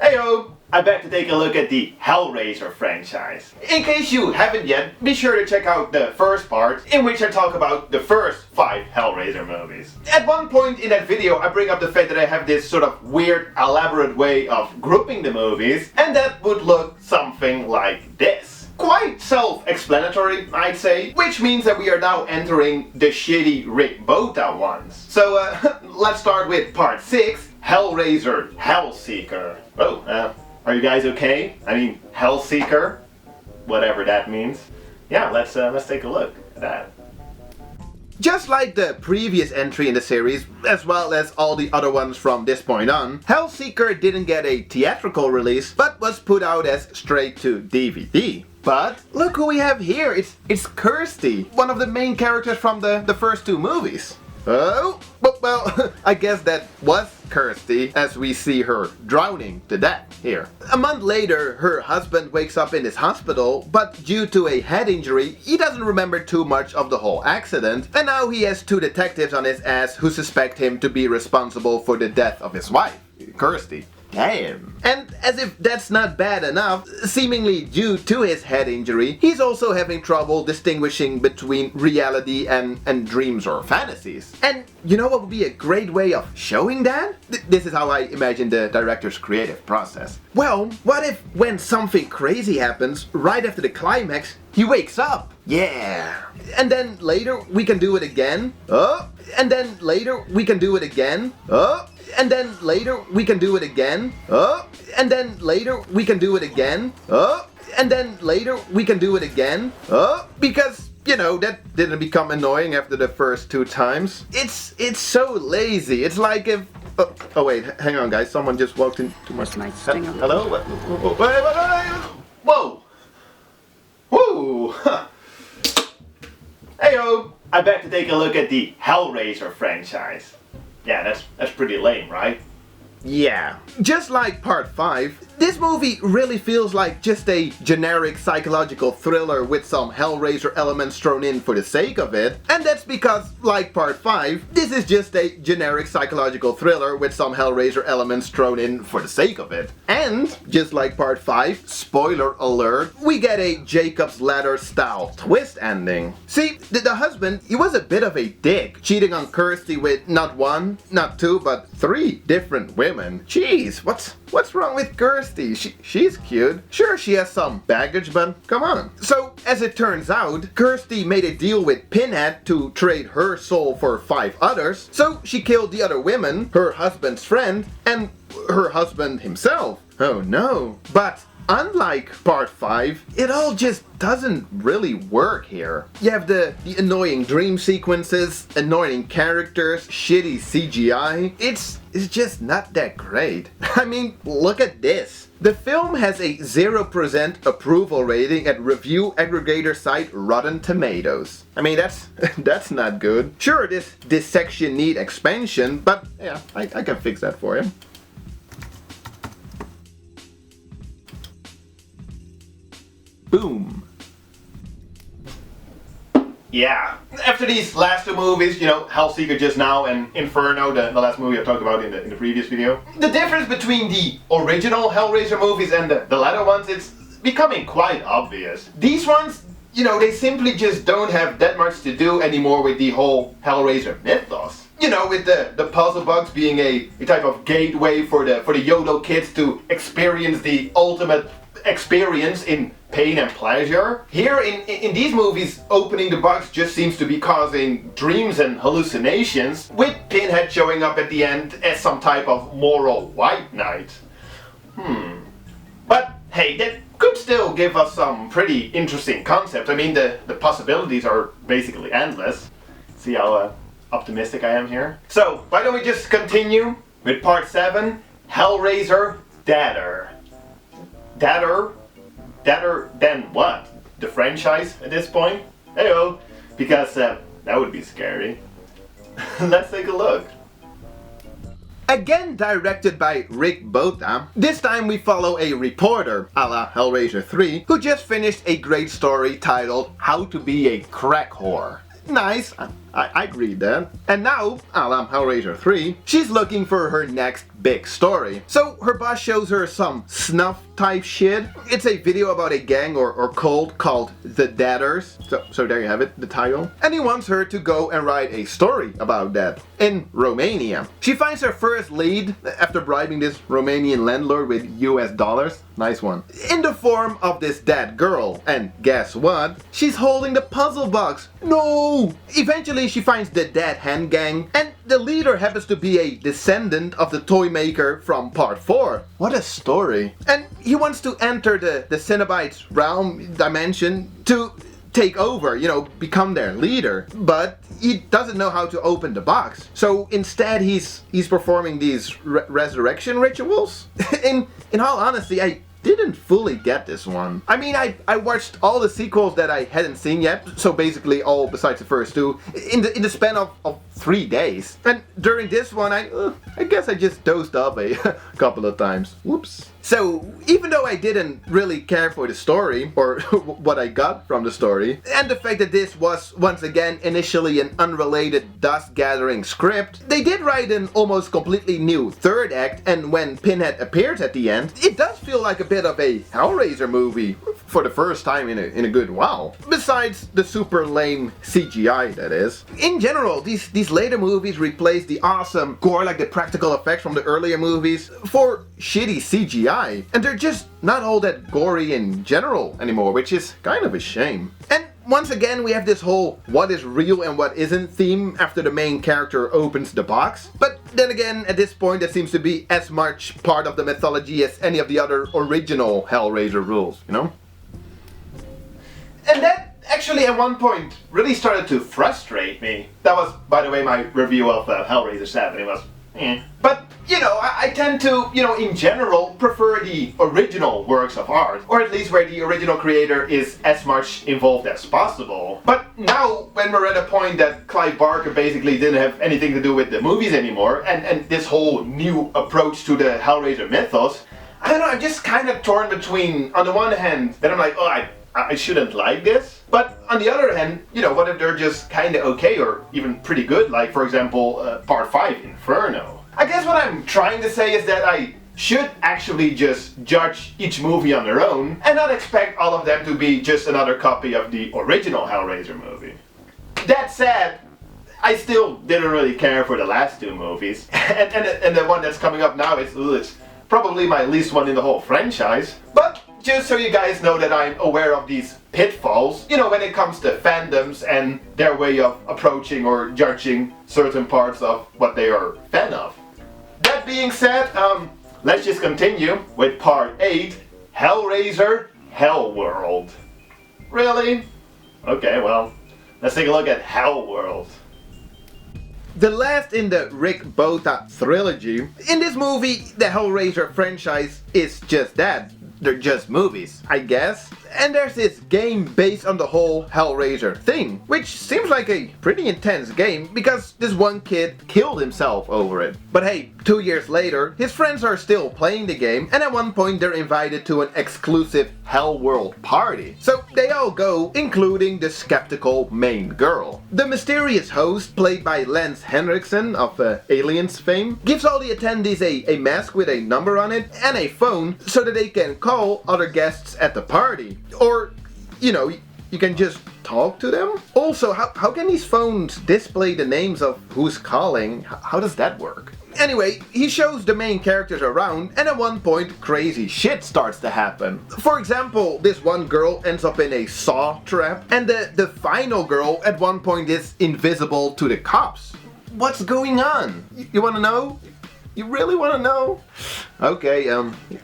Heyo! I'm back to take a look at the Hellraiser franchise. In case you haven't yet, be sure to check out the first part, in which I talk about the first 5 Hellraiser movies. At one point in that video I bring up the fact that I have this sort of weird, elaborate way of grouping the movies, and that would look something like this. Quite self-explanatory, I'd say, which means that we are now entering the shitty Rick Bota ones. So let's start with part 6, Hellraiser Hellseeker. Oh, are you guys okay? I mean, Hellseeker? Whatever that means. Yeah, let's take a look at that. Just like the previous entry in the series, as well as all the other ones from this point on, Hellseeker didn't get a theatrical release, but was put out as straight to DVD. But look who we have here, it's Kirsty, one of the main characters from the first 2 movies. Oh, well, I guess that was Kirsty, as we see her drowning to death here. A month later, her husband wakes up in his hospital, but due to a head injury, he doesn't remember too much of the whole accident, and now he has 2 detectives on his ass who suspect him to be responsible for the death of his wife, Kirsty. Damn. And as if that's not bad enough, seemingly due to his head injury, he's also having trouble distinguishing between reality and dreams or fantasies. And you know what would be a great way of showing that? This is how I imagine the director's creative process. Well, what if when something crazy happens, right after the climax, he wakes up? Yeah. And then later we can do it again. Oh. And then later we can do it again. Oh. And then later we can do it again. Oh. And then later we can do it again. Oh. And then later we can do it again. Oh. Because, you know, that didn't become annoying after the first 2 times. It's so lazy. It's like if... Oh wait, hang on guys. Someone just walked into my... Hello? Wait. Whoa! Whoa! Huh. Heyo! I'm back to take a look at the Hellraiser franchise. Yeah, that's pretty lame, right? Yeah. Just like part 5, this movie really feels like just a generic psychological thriller with some Hellraiser elements thrown in for the sake of it. And that's because, like part 5, this is just a generic psychological thriller with some Hellraiser elements thrown in for the sake of it. And, just like part 5, spoiler alert, we get a Jacob's Ladder style twist ending. See, the husband, he was a bit of a dick, cheating on Kirsty with not 1, not 2, but 3 different women. Jeez, what's wrong with Kirsty? She's cute. Sure, she has some baggage, but come on. So, as it turns out, Kirsty made a deal with Pinhead to trade her soul for 5 others. So, she killed the other women, her husband's friend, and her husband himself. Oh no. But unlike part 5, it all just doesn't really work here. You have the annoying dream sequences, annoying characters, shitty CGI. It's just not that great. I mean, look at this. The film has a 0% approval rating at review aggregator site Rotten Tomatoes. I mean, that's not good. Sure, this section need expansion, but yeah, I can fix that for you. Boom. Yeah. After these last 2 movies, you know, Hellseeker just now and Inferno, the last movie I talked about in the previous video. The difference between the original Hellraiser movies and the latter ones, it's becoming quite obvious. These ones, you know, they simply just don't have that much to do anymore with the whole Hellraiser mythos. You know, with the puzzle bugs being a type of gateway for the YOLO kids to experience the ultimate experience in pain and pleasure. Here in these movies, opening the box just seems to be causing dreams and hallucinations, with Pinhead showing up at the end as some type of moral white knight. But hey, that could still give us some pretty interesting concepts. I mean, the possibilities are basically endless. See how optimistic I am here? So, why don't we just continue with part 7, Hellraiser Deader. Deader than what? The franchise at this point? Heyo, because that would be scary. Let's take a look. Again directed by Rick Bota, this time we follow a reporter, a la Hellraiser 3, who just finished a great story titled How to Be a Crack Whore. Nice, I'd read that. And now, a la Hellraiser 3, she's looking for her next big story. So her boss shows her some snuff type shit. It's a video about a gang or cult called the Deaders. So there you have it, the title. And he wants her to go and write a story about that in Romania. She finds her first lead after bribing this Romanian landlord with US dollars. Nice one. In the form of this dead girl. And guess what? She's holding the puzzle box. No! Eventually she finds the dead hen gang, and the leader happens to be a descendant of the toy maker from part 4. What a story. And he wants to enter the Cenobites realm dimension to take over, become their leader. But he doesn't know how to open the box. So instead he's performing these resurrection rituals. In all honesty, I didn't fully get this one. I mean, I watched all the sequels that I hadn't seen yet, so basically all besides the first two, in the span of 3 days. And during this one, I guess I just dozed off a couple of times. Whoops. So, even though I didn't really care for the story, or what I got from the story, and the fact that this was, once again, initially an unrelated dust-gathering script, they did write an almost completely new third act, and when Pinhead appears at the end, it does feel like a bit of a Hellraiser movie, for the first time in a good while. Besides the super lame CGI, that is. In general, these later movies replaced the awesome gore, like the practical effects from the earlier movies, for shitty CGI. And they're just not all that gory in general anymore, which is kind of a shame. And once again, we have this whole what is real and what isn't theme after the main character opens the box. But then again, at this point, that seems to be as much part of the mythology as any of the other original Hellraiser rules, And that actually at one point really started to frustrate me. That was, by the way, my review of Hellraiser 7. It was But, I tend to, in general, prefer the original works of art. Or at least where the original creator is as much involved as possible. But now, when we're at a point that Clive Barker basically didn't have anything to do with the movies anymore, and this whole new approach to the Hellraiser mythos, I don't know, I'm just kind of torn between, on the one hand, that I'm like, I shouldn't like this. But on the other hand, what if they're just kind of okay or even pretty good, like for example, Part 5, Inferno. I guess what I'm trying to say is that I should actually just judge each movie on their own and not expect all of them to be just another copy of the original Hellraiser movie. That said, I still didn't really care for the last two movies. and the one that's coming up now is probably my least one in the whole franchise. But just so you guys know that I'm aware of these pitfalls, when it comes to fandoms and their way of approaching or judging certain parts of what they are a fan of. That being said, let's just continue with Part 8, Hellraiser Hellworld. Really? Okay, well, let's take a look at Hellworld. The last in the Rick Bota trilogy. In this movie, the Hellraiser franchise is just that. They're just movies, I guess. And there's this game based on the whole Hellraiser thing, which seems like a pretty intense game because this one kid killed himself over it. But hey, 2 years later, his friends are still playing the game, and at one point they're invited to an exclusive Hellworld party. So they all go, including the skeptical main girl. The mysterious host, played by Lance Henriksen of Aliens fame, gives all the attendees a mask with a number on it and a phone so that they can call other guests at the party. Or, you can just talk to them? Also, how can these phones display the names of who's calling? How does that work? Anyway, he shows the main characters around, and at one point crazy shit starts to happen. For example, this one girl ends up in a saw trap, and the final girl at one point is invisible to the cops. What's going on? You wanna know? You really want to know? Okay,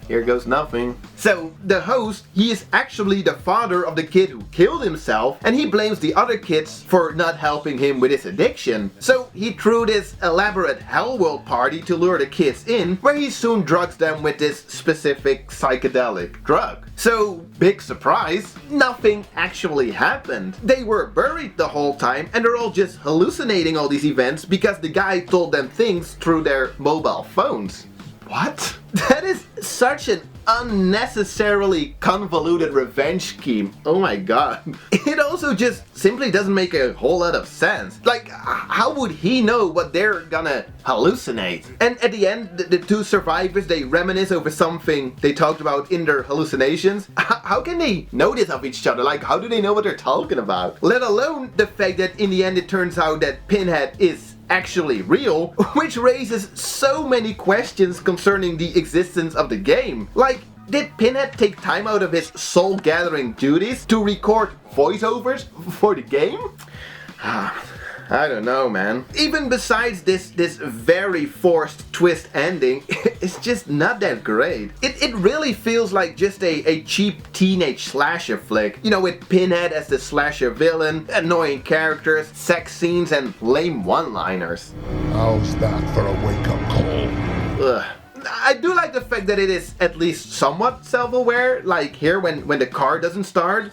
here goes nothing. So, the host, he is actually the father of the kid who killed himself, and he blames the other kids for not helping him with his addiction. So, he threw this elaborate Hellworld party to lure the kids in, where he soon drugs them with this specific psychedelic drug. So, big surprise, nothing actually happened. They were buried the whole time, and they're all just hallucinating all these events because the guy told them things through their mobile phones. What? That is such an unnecessarily convoluted revenge scheme. Oh my god. It also just simply doesn't make a whole lot of sense. Like, how would he know what they're gonna hallucinate? And at the end, the two survivors, they reminisce over something they talked about in their hallucinations. How can they know this of each other? Like, how do they know what they're talking about? Let alone the fact that in the end it turns out that Pinhead is actually real, which raises so many questions concerning the existence of the game. Like, did Pinhead take time out of his soul-gathering duties to record voiceovers for the game? I don't know, man. Even besides this very forced twist ending, it's just not that great. It really feels like just a cheap teenage slasher flick. You know, with Pinhead as the slasher villain, annoying characters, sex scenes, and lame one-liners. How's that for a wake-up call? Ugh. I do like the fact that it is at least somewhat self-aware, like here when the car doesn't start.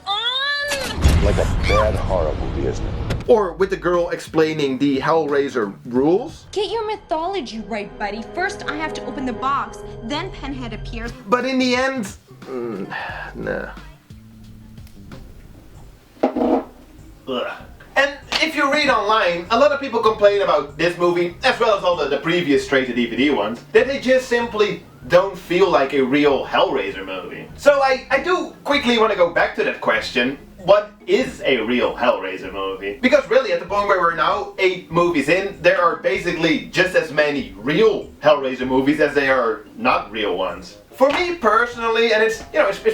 Like a bad horror movie, isn't it? Or with the girl explaining the Hellraiser rules. Get your mythology right, buddy. First, I have to open the box. Then Pinhead appears. But in the end, nah. Ugh. And if you read online, a lot of people complain about this movie, as well as all the previous straight-to-DVD ones, that they just simply don't feel like a real Hellraiser movie. So I do quickly want to go back to that question. What is a real Hellraiser movie? Because really, at the point where we're now, 8 movies in, there are basically just as many real Hellraiser movies as there are not real ones. For me personally, and it's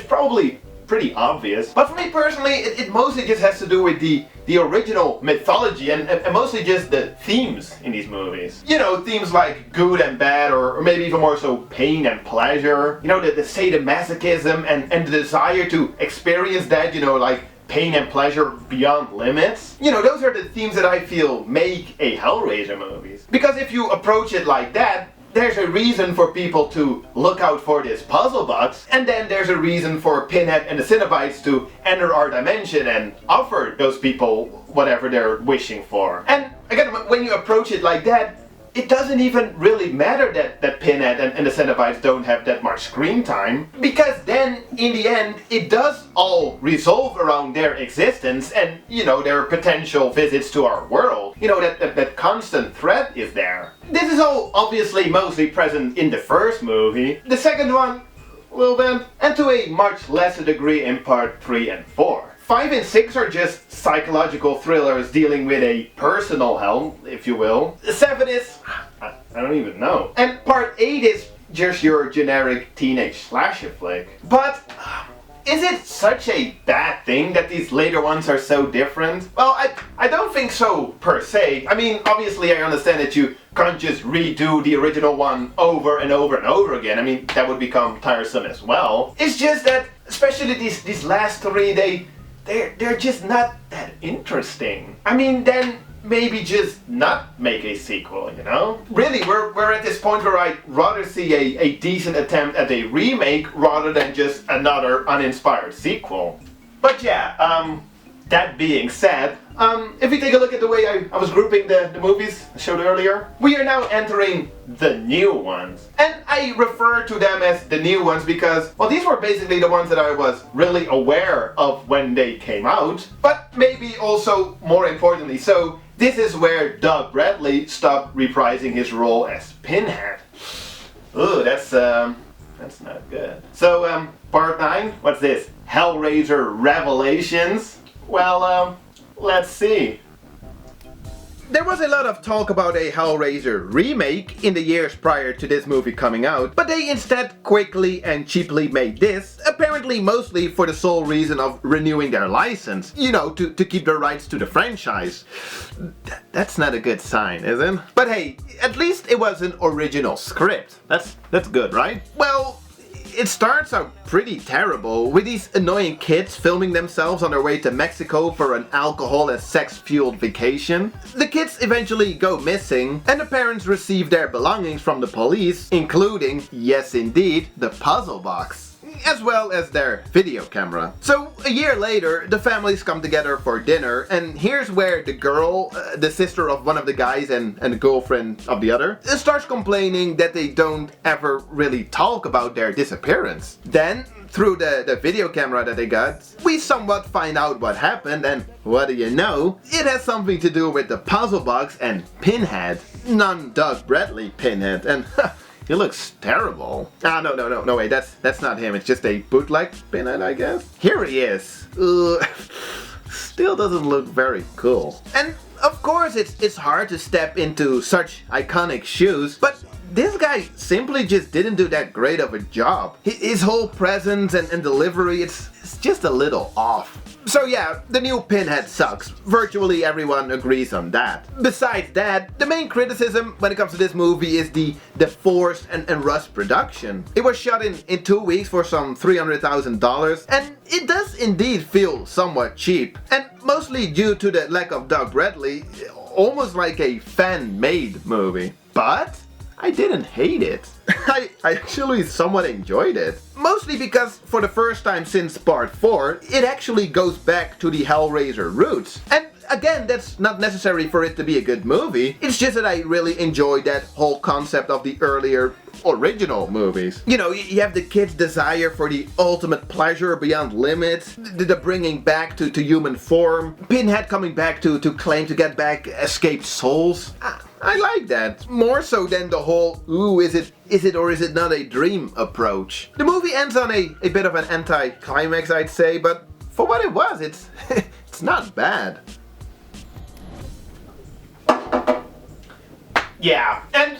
probably pretty obvious, but for me personally, it mostly just has to do with the original mythology and mostly just the themes in these movies. You know, themes like good and bad, or maybe even more so pain and pleasure. You know, the sadomasochism and the desire to experience that, you know, like pain and pleasure beyond limits. You know, those are the themes that I feel make a Hellraiser movies. Because if you approach it like that, there's a reason for people to look out for this puzzle box, and then there's a reason for Pinhead and the Cenobites to enter our dimension and offer those people whatever they're wishing for. And again, when you approach it like that, it doesn't even really matter that Pinhead and the Cenobites don't have that much screen time, because then, in the end, it does all resolve around their existence and, you know, their potential visits to our world. You know, that constant threat is there. This is all obviously mostly present in the first movie. The second one, a little bit, and to a much lesser degree in part 3 and 4. 5 and 6 are just psychological thrillers dealing with a personal hell, if you will. 7 is... I don't even know. And part 8 is just your generic teenage slasher flick. But... is it such a bad thing that these later ones are so different? Well, I don't think so per se. I mean, obviously I understand that you can't just redo the original one over and over and over again. I mean, that would become tiresome as well. It's just that, especially these last 3, they're just not that interesting. I mean, then maybe just not make a sequel, you know? Really, we're at this point where I'd rather see a decent attempt at a remake rather than just another uninspired sequel. But yeah, that being said, if we take a look at the way I was grouping the movies I showed earlier, we are now entering the new ones. And I refer to them as the new ones because, well, these were basically the ones that I was really aware of when they came out, but maybe also more importantly so, this is where Doug Bradley stopped reprising his role as Pinhead. Ooh, that's not good. So, part 9, what's this? Hellraiser Revelations? Well, let's see. There was a lot of talk about a Hellraiser remake in the years prior to this movie coming out, but they instead quickly and cheaply made this, apparently mostly for the sole reason of renewing their license, you know, to keep the rights to the franchise. That's not a good sign, is it? But hey, at least it was an original script. That's good, right? Well, it starts out pretty terrible, with these annoying kids filming themselves on their way to Mexico for an alcohol and sex-fueled vacation. The kids eventually go missing, and the parents receive their belongings from the police, including, yes indeed, the puzzle box. as well as their video camera. So a year later, the families come together for dinner, and here's where the girl, the sister of one of the guys and the girlfriend of the other, starts complaining that they don't ever really talk about their disappearance. Then, through the video camera that they got, we somewhat find out what happened, and what do you know? It has something to do with the puzzle box and Pinhead. Non-Doug Bradley Pinhead, and he looks terrible. Ah, no, wait, that's not him. It's just a bootleg Pinhead, I guess. Here he is. Still doesn't look very cool. And of course, it's hard to step into such iconic shoes, but this guy simply just didn't do that great of a job. His whole presence and delivery, it's just a little off. So yeah, the new Pinhead sucks. Virtually everyone agrees on that. Besides that, the main criticism when it comes to this movie is the forced and rushed production. It was shot in 2 weeks for some $300,000, and it does indeed feel somewhat cheap. And mostly due to the lack of Doug Bradley, almost like a fan-made movie. But I didn't hate it. I actually somewhat enjoyed it. Mostly because for the first time since part 4, it actually goes back to the Hellraiser roots. And again, that's not necessary for it to be a good movie. It's just that I really enjoyed that whole concept of the earlier original movies. You know, you have the kid's desire for the ultimate pleasure beyond limits, the bringing back to human form, Pinhead coming back to claim to get back escaped souls. I like that. More so than the whole, ooh, is it or is it not a dream approach. The movie ends on a bit of an anti-climax, I'd say, but for what it was, it's it's not bad. Yeah, and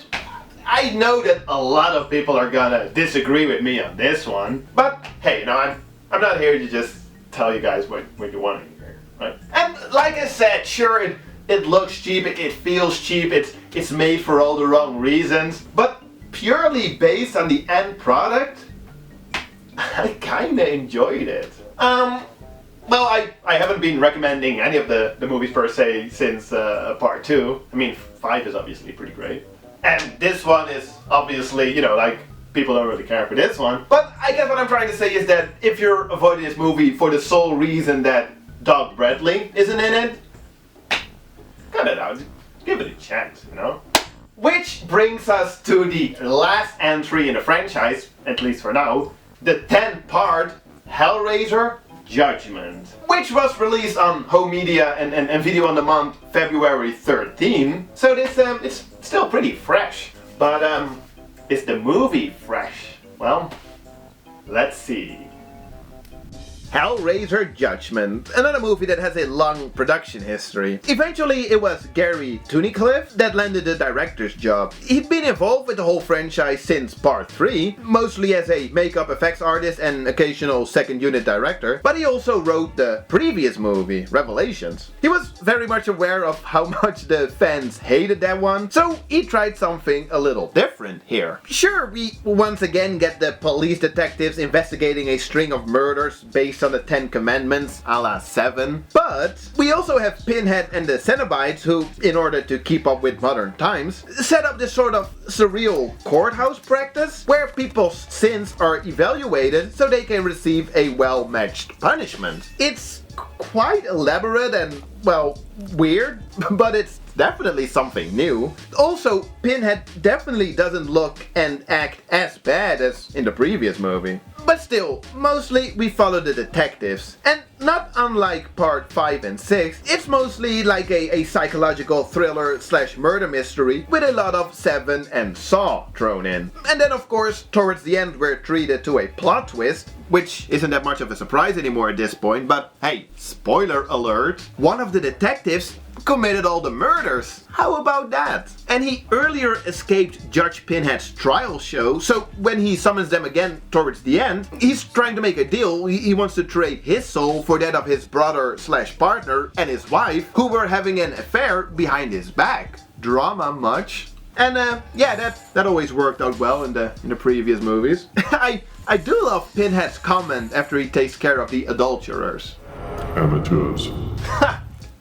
I know that a lot of people are gonna disagree with me on this one, but hey, you know, I'm not here to just tell you guys what you want to hear, right? And like I said, sure, it looks cheap, it feels cheap, it's made for all the wrong reasons, but purely based on the end product, I kinda enjoyed it. Well, I haven't been recommending any of the movies per se since part 2. I mean, 5 is obviously pretty great. And this one is obviously, you know, like, people don't really care for this one. But I guess what I'm trying to say is that if you're avoiding this movie for the sole reason that Doug Bradley isn't in it, cut it out. Give it a chance, you know? Which brings us to the last entry in the franchise, at least for now, the 10-part Hellraiser Judgment, which was released on home media and video on demand February 13. So this it's still pretty fresh. But is the movie fresh? Well, let's see. Hellraiser Judgment, another movie that has a long production history. Eventually it was Gary Tunnicliffe that landed the director's job. He'd been involved with the whole franchise since part 3, mostly as a makeup effects artist and occasional second unit director, but he also wrote the previous movie, Revelations. He was very much aware of how much the fans hated that one, so he tried something a little different here. Sure, we once again get the police detectives investigating a string of murders based on the 10 Commandments a la 7. But we also have Pinhead and the Cenobites who, in order to keep up with modern times, set up this sort of surreal courthouse practice where people's sins are evaluated so they can receive a well-matched punishment. It's quite elaborate and, well, weird, but it's definitely something new. Also, Pinhead definitely doesn't look and act as bad as in the previous movie. But still, mostly we follow the detectives. And not unlike part 5 and 6, it's mostly like a psychological thriller / murder mystery with a lot of Seven and Saw thrown in. And then of course, towards the end we're treated to a plot twist, which isn't that much of a surprise anymore at this point, but hey, spoiler alert, one of the detectives committed all the murders. How about that? And he earlier escaped Judge Pinhead's trial show, so when he summons them again towards the end, he's trying to make a deal. He wants to trade his soul for that of his brother / partner and his wife, who were having an affair behind his back. Drama much? And yeah, that always worked out well in the previous movies. I do love Pinhead's comment after he takes care of the adulterers. Amateurs.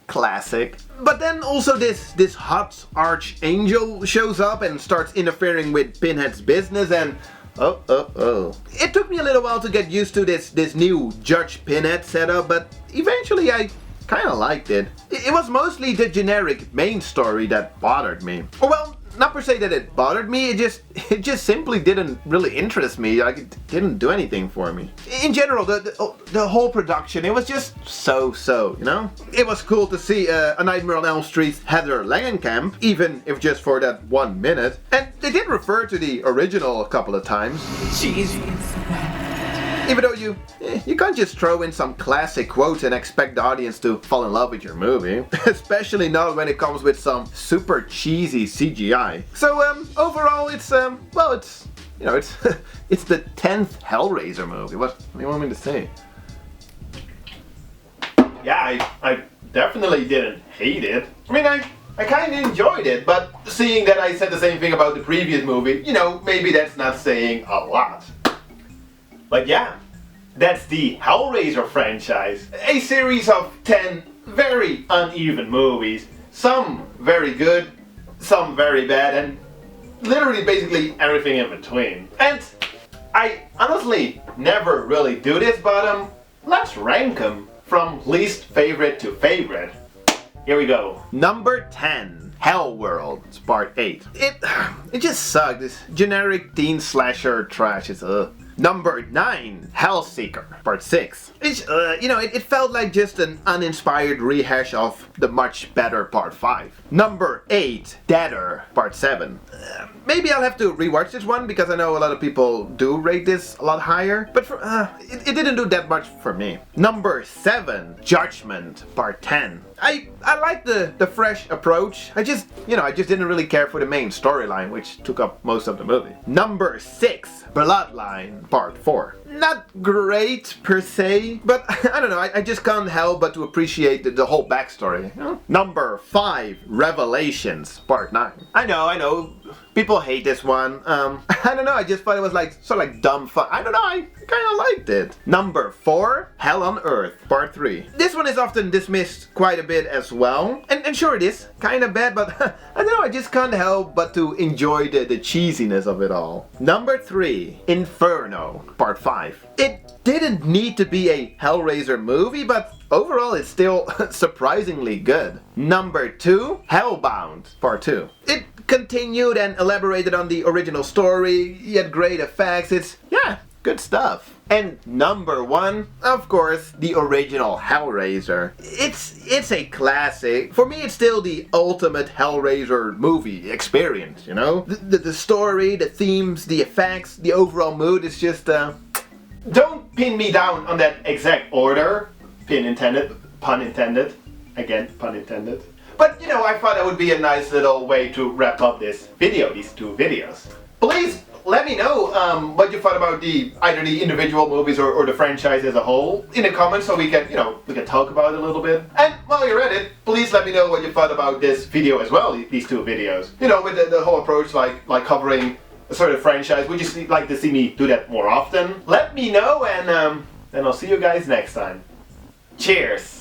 Classic. But then also this hot archangel shows up and starts interfering with Pinhead's business, and It took me a little while to get used to this new Judge Pinhead setup, but eventually I kinda liked it. It was mostly the generic main story that bothered me. Well, not per se that it bothered me, it just simply didn't really interest me. Like, it didn't do anything for me. In general, the whole production, it was just so, you know? It was cool to see A Nightmare on Elm Street's Heather Langenkamp, even if just for that 1 minute. And they did refer to the original a couple of times. She's Even though you can't just throw in some classic quotes and expect the audience to fall in love with your movie. Especially not when it comes with some super cheesy CGI. So overall it's well, it's, you know, it's it's the 10th Hellraiser movie. What do you want me to say? Yeah, I definitely didn't hate it. I mean, I kind of enjoyed it, but seeing that I said the same thing about the previous movie, you know, maybe that's not saying a lot. But yeah, that's the Hellraiser franchise. A series of 10 very uneven movies. Some very good, some very bad, and literally basically everything in between. And I honestly never really do this, but let's rank them from least favorite to favorite. Here we go. Number 10. Hellworld, it's part 8. It just sucked. This generic teen slasher trash is Number 9, Hellseeker, part 6. It's, you know, it felt like just an uninspired rehash of the much better part 5. Number 8, Deader, part 7. Maybe I'll have to rewatch this one because I know a lot of people do rate this a lot higher, but for, it didn't do that much for me. Number 7, Judgment, part 10. I like the fresh approach. I just didn't really care for the main storyline, which took up most of the movie. Number 6, Bloodline, part 4. Not great per se, but I don't know, I just can't help but to appreciate the whole backstory. You know? Number 5, Revelations, part 9. I know, people hate this one. I don't know, I just thought it was like sort of like dumb fun. I don't know, I kind of liked it. Number 4, Hell on Earth, part 3. This one is often dismissed quite a bit as well, and sure it is kind of bad, but I don't know, I just can't help but to enjoy the cheesiness of it all. Number 3, Inferno, part 5. It didn't need to be a Hellraiser movie, but overall it's still surprisingly good. Number 2, Hellbound, part 2. It continued and elaborated on the original story, yet great effects. It's, yeah, good stuff. And number 1, of course, the original Hellraiser. It's a classic. For me, it's still the ultimate Hellraiser movie experience, you know? The story, the themes, the effects, the overall mood is just, Don't pin me down on that exact order. Pin intended, pun intended. Again, pun intended. But, you know, I thought that would be a nice little way to wrap up this video, these 2 videos. Please let me know what you thought about either the individual movies or the franchise as a whole in the comments, so we can talk about it a little bit. And while you're at it, please let me know what you thought about this video as well, these 2 videos. You know, with the whole approach like covering a sort of franchise. Would you like to see me do that more often? Let me know, and I'll see you guys next time. Cheers!